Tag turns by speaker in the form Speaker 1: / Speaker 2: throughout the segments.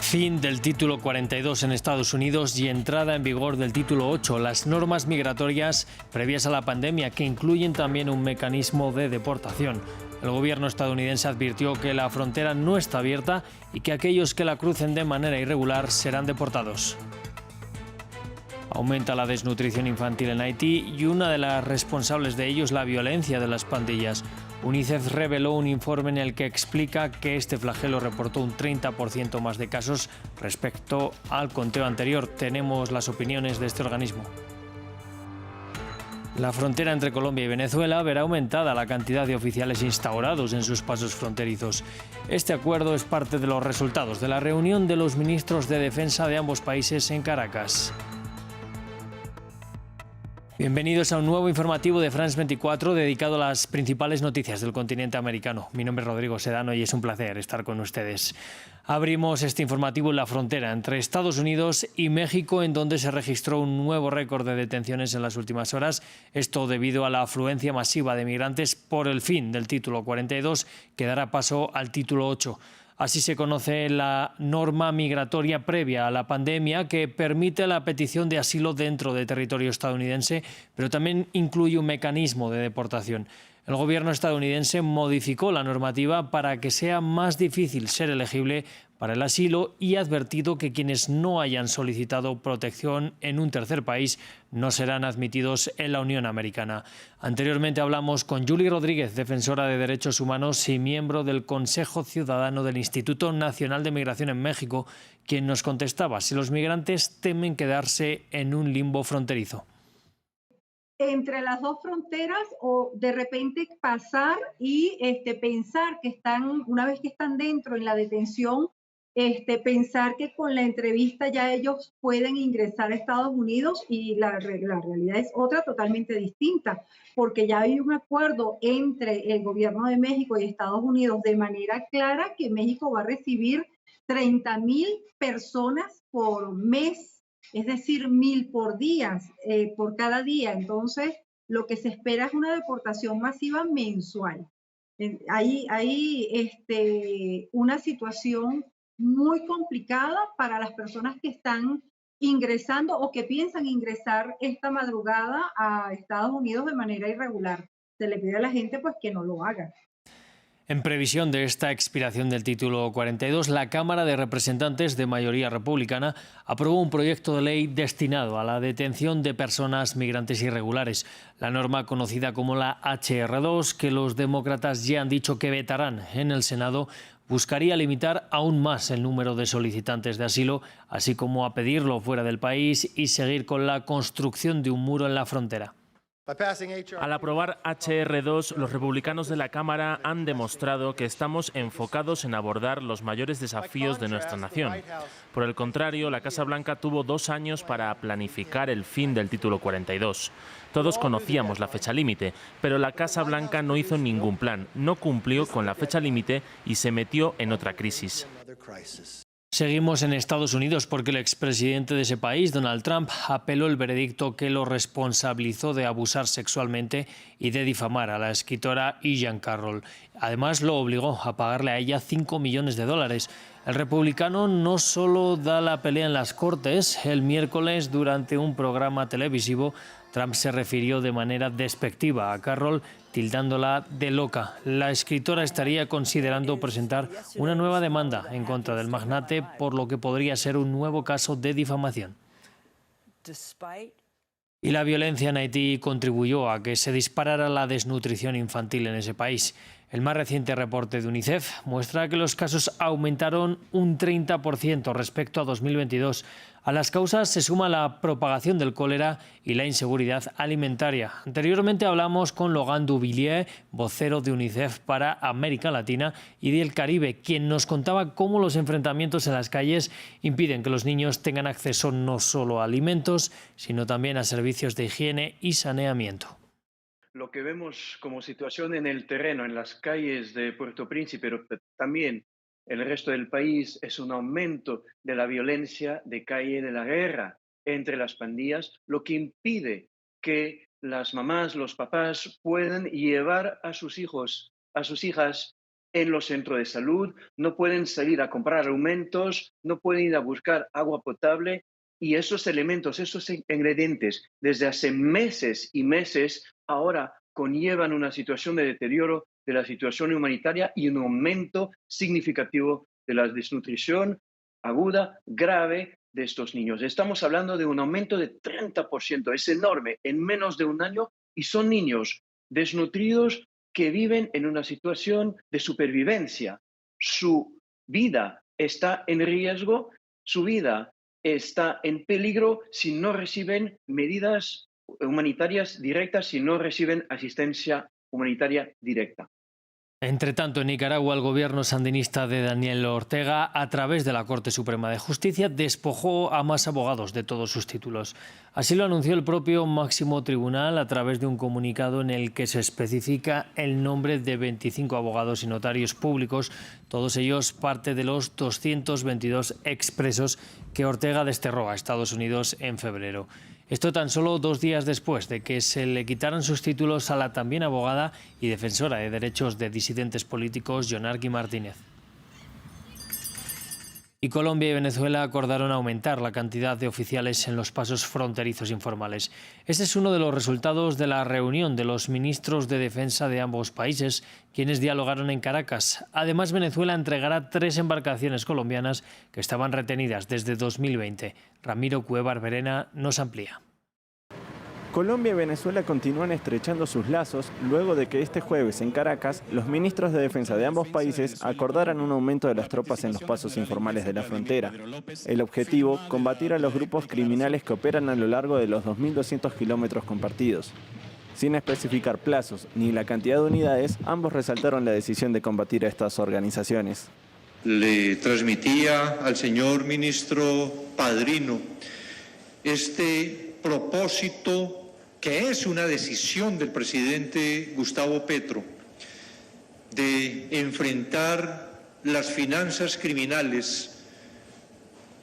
Speaker 1: Fin del título 42 en Estados Unidos y entrada en vigor del título 8, las normas migratorias previas a la pandemia, que incluyen también un mecanismo de deportación. El gobierno estadounidense advirtió que la frontera no está abierta y que aquellos que la crucen de manera irregular serán deportados. Aumenta la desnutrición infantil en Haití y una de las responsables de ello es la violencia de las pandillas. UNICEF reveló un informe en el que explica que este flagelo reportó un 30% más de casos respecto al conteo anterior. Tenemos las opiniones de este organismo. La frontera entre Colombia y Venezuela verá aumentada la cantidad de oficiales instaurados en sus pasos fronterizos. Este acuerdo es parte de los resultados de la reunión de los ministros de defensa de ambos países en Caracas. Bienvenidos a un nuevo informativo de France 24 dedicado a las principales noticias del continente americano. Mi nombre es Rodrigo Sedano y es un placer estar con ustedes. Abrimos este informativo en la frontera entre Estados Unidos y México, en donde se registró un nuevo récord de detenciones en las últimas horas. Esto debido a la afluencia masiva de migrantes por el fin del título 42, que dará paso al título 8. Así se conoce la norma migratoria previa a la pandemia, que permite la petición de asilo dentro de territorio estadounidense, pero también incluye un mecanismo de deportación. El gobierno estadounidense modificó la normativa para que sea más difícil ser elegible para el asilo y ha advertido que quienes no hayan solicitado protección en un tercer país no serán admitidos en la Unión Americana. Anteriormente hablamos con Julie Rodríguez, defensora de derechos humanos y miembro del Consejo Ciudadano del Instituto Nacional de Migración en México, quien nos contestaba si los migrantes temen quedarse en un limbo fronterizo.
Speaker 2: Entre las dos fronteras, o de repente pasar y pensar que están, una vez que están dentro en la detención, pensar que con la entrevista ya ellos pueden ingresar a Estados Unidos, y la realidad es otra totalmente distinta, porque ya hay un acuerdo entre el gobierno de México y Estados Unidos de manera clara que México va a recibir 30,000 personas por mes, es decir, 1,000 por día, por cada día. Entonces, lo que se espera es una deportación masiva mensual. Hay una situación muy complicada para las personas que están ingresando o que piensan ingresar esta madrugada a Estados Unidos de manera irregular. Se le pide a la gente pues que no lo haga.
Speaker 1: En previsión de esta expiración del título 42, la Cámara de Representantes de mayoría republicana aprobó un proyecto de ley destinado a la detención de personas migrantes irregulares. La norma, conocida como la HR2, que los demócratas ya han dicho que vetarán en el Senado, buscaría limitar aún más el número de solicitantes de asilo, así como a pedirlo fuera del país y seguir con la construcción de un muro en la frontera.
Speaker 3: Al aprobar HR2, los republicanos de la Cámara han demostrado que estamos enfocados en abordar los mayores desafíos de nuestra nación. Por el contrario, la Casa Blanca tuvo 2 años para planificar el fin del título 42. Todos conocíamos la fecha límite, pero la Casa Blanca no hizo ningún plan, no cumplió con la fecha límite y se metió en otra crisis.
Speaker 1: Seguimos en Estados Unidos porque el expresidente de ese país, Donald Trump, apeló el veredicto que lo responsabilizó de abusar sexualmente y de difamar a la escritora Jean Carroll. Además, lo obligó a pagarle a ella $5 millones. El republicano no solo da la pelea en las Cortes. El miércoles, durante un programa televisivo, Trump se refirió de manera despectiva a Carroll, tildándola de loca. La escritora estaría considerando presentar una nueva demanda en contra del magnate, por lo que podría ser un nuevo caso de difamación. Y la violencia en Haití contribuyó a que se disparara la desnutrición infantil en ese país. El más reciente reporte de UNICEF muestra que los casos aumentaron un 30% respecto a 2022. A las causas se suma la propagación del cólera y la inseguridad alimentaria. Anteriormente hablamos con Logan Duvillier, vocero de UNICEF para América Latina y del Caribe, quien nos contaba cómo los enfrentamientos en las calles impiden que los niños tengan acceso no solo a alimentos, sino también a servicios de higiene y saneamiento.
Speaker 4: Lo que vemos como situación en el terreno, en las calles de Puerto Príncipe, pero también el resto del país, es un aumento de la violencia de calle, de la guerra entre las pandillas, lo que impide que las mamás, los papás puedan llevar a sus hijos, a sus hijas en los centros de salud, no pueden salir a comprar alimentos, no pueden ir a buscar agua potable. Y esos elementos, esos ingredientes, desde hace meses y meses, ahora conllevan una situación de deterioro de la situación humanitaria y un aumento significativo de la desnutrición aguda, grave de estos niños. Estamos hablando de un aumento de 30%, es enorme, en menos de un año, y son niños desnutridos que viven en una situación de supervivencia. Su vida está en riesgo, su vida está en peligro si no reciben medidas humanitarias directas, si no reciben asistencia humanitaria directa.
Speaker 1: Entre tanto, en Nicaragua, el gobierno sandinista de Daniel Ortega, a través de la Corte Suprema de Justicia, despojó a más abogados de todos sus títulos. Así lo anunció el propio máximo tribunal a través de un comunicado en el que se especifica el nombre de 25 abogados y notarios públicos, todos ellos parte de los 222 expresos que Ortega desterró a Estados Unidos en febrero. Esto tan solo 2 días después de que se le quitaran sus títulos a la también abogada y defensora de derechos de disidentes políticos, Yonarqui Martínez. Y Colombia y Venezuela acordaron aumentar la cantidad de oficiales en los pasos fronterizos informales. Este es uno de los resultados de la reunión de los ministros de defensa de ambos países, quienes dialogaron en Caracas. Además, Venezuela entregará 3 embarcaciones colombianas que estaban retenidas desde 2020. Ramiro Cuevar Verena nos amplía.
Speaker 5: Colombia y Venezuela continúan estrechando sus lazos luego de que este jueves en Caracas los ministros de defensa de ambos países acordaran un aumento de las tropas en los pasos informales de la frontera. El objetivo, combatir a los grupos criminales que operan a lo largo de los 2.200 kilómetros compartidos. Sin especificar plazos ni la cantidad de unidades, ambos resaltaron la decisión de combatir a estas organizaciones.
Speaker 6: Le transmitía al señor ministro Padrino este propósito, que es una decisión del presidente Gustavo Petro, de enfrentar las finanzas criminales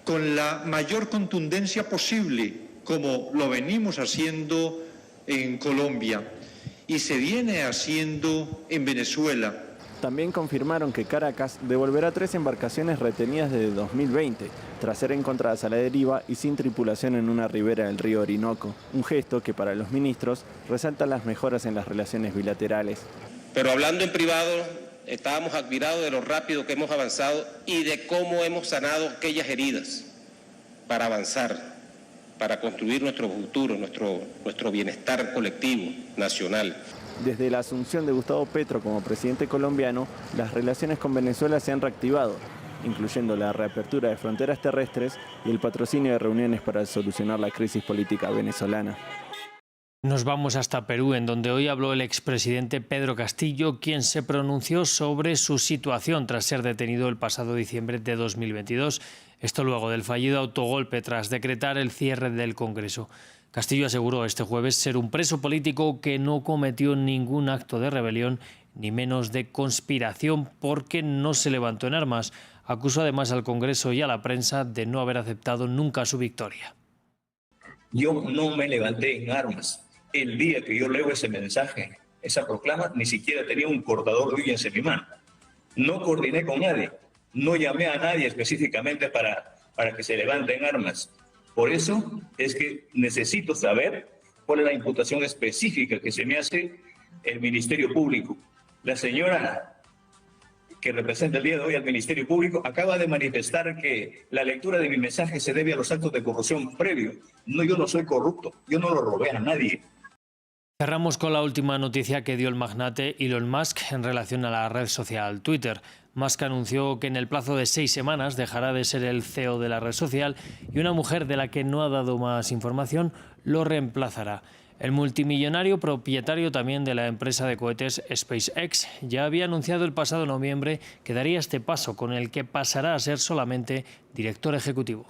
Speaker 6: con la mayor contundencia posible, como lo venimos haciendo en Colombia y se viene haciendo en Venezuela.
Speaker 5: También confirmaron que Caracas devolverá 3 embarcaciones retenidas desde 2020, tras ser encontradas a la deriva y sin tripulación en una ribera del río Orinoco. Un gesto que para los ministros resalta las mejoras en las relaciones bilaterales.
Speaker 7: Pero hablando en privado, estábamos admirados de lo rápido que hemos avanzado y de cómo hemos sanado aquellas heridas para avanzar, para construir nuestro futuro, nuestro bienestar colectivo, nacional.
Speaker 5: Desde la asunción de Gustavo Petro como presidente colombiano, las relaciones con Venezuela se han reactivado, incluyendo la reapertura de fronteras terrestres y el patrocinio de reuniones para solucionar la crisis política venezolana.
Speaker 1: Nos vamos hasta Perú, en donde hoy habló el expresidente Pedro Castillo, quien se pronunció sobre su situación tras ser detenido el pasado diciembre de 2022. Esto luego del fallido autogolpe tras decretar el cierre del Congreso. Castillo aseguró este jueves ser un preso político que no cometió ningún acto de rebelión, ni menos de conspiración, porque no se levantó en armas. Acusó además al Congreso y a la prensa de no haber aceptado nunca su victoria.
Speaker 8: Yo no me levanté en armas. El día que yo leo ese mensaje, esa proclama, ni siquiera tenía un cortador de uñas en mi mano. No coordiné con nadie, no llamé a nadie específicamente para que se levante en armas. Por eso es que necesito saber cuál es la imputación específica que se me hace el Ministerio Público. La señora que representa el día de hoy al Ministerio Público acaba de manifestar que la lectura de mi mensaje se debe a los actos de corrupción previos. No, yo no soy corrupto, yo no lo robé a nadie.
Speaker 1: Cerramos con la última noticia que dio el magnate Elon Musk en relación a la red social Twitter. Musk anunció que en el plazo de 6 semanas dejará de ser el CEO de la red social y una mujer de la que no ha dado más información lo reemplazará. El multimillonario propietario también de la empresa de cohetes SpaceX ya había anunciado el pasado noviembre que daría este paso con el que pasará a ser solamente director ejecutivo.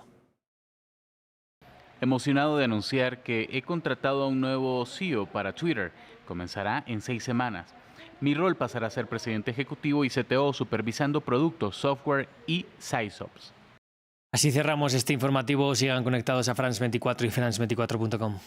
Speaker 9: Emocionado de anunciar que he contratado a un nuevo CEO para Twitter. Comenzará en 6 semanas. Mi rol pasará a ser presidente ejecutivo y CTO supervisando productos, software y SciSops.
Speaker 1: Así cerramos este informativo. Sigan conectados a France 24 y France24.com.